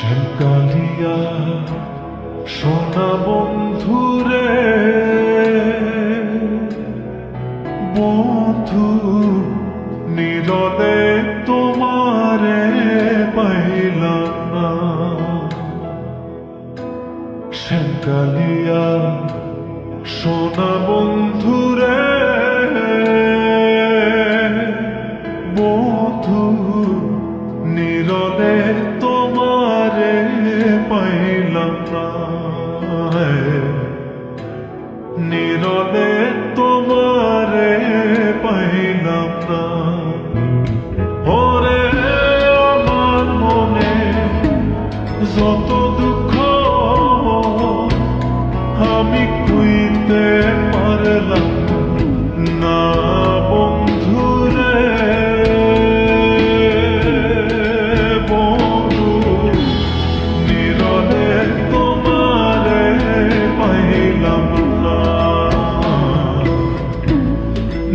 শ্যামকালিয়া সোনা বন্ধুরে, বন্ধু নীরবে তোমারে পাইলাম না। শ্যামকালিয়া সোনা বন্ধুরে, বন্ধু নীরবে তোমারে পাইলাম না। নীরবে তোমারে পাইলাম না। ওরে আমার মনে যত দুঃখ আমি কইতে পারলাম না বন্ধুরে, বন্ধু নীরবে তোমারে পাইলাম না।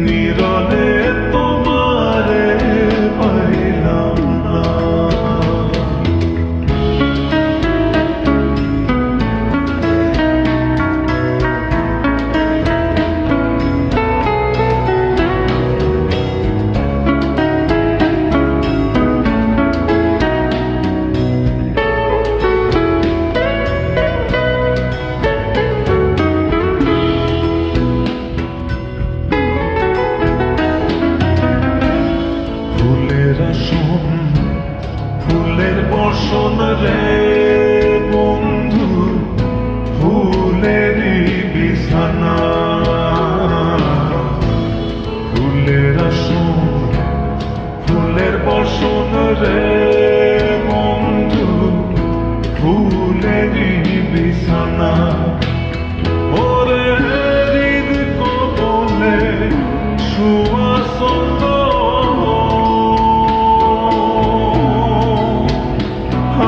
নীরবে তোমারে পাইলাম না। ফুলের বসন রে বন্ধু, ফুলেরই বিছানা। ফুলের আসন ফুলের বসন রে বন্ধু, ফুলেরই বিছানা। ওরে হৃদ কবলে সুবাসন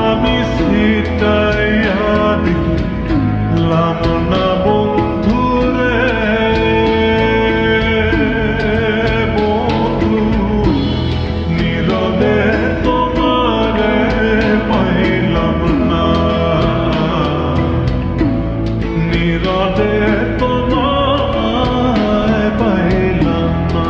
আমি সিটাইয়া দিলাম না বন্ধুরে, বন্ধু নীরবে তোমারে পাইলাম না। নীরবে তোমায় পাইলাম না।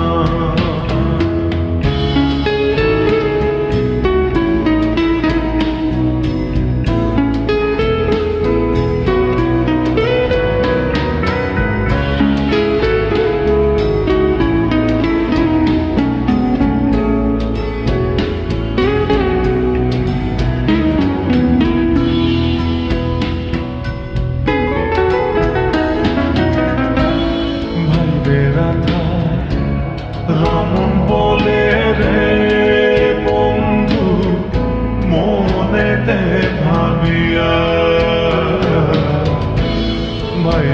রমন বলে রে বন্ধু মনেতে ভাবিয়া, ভাই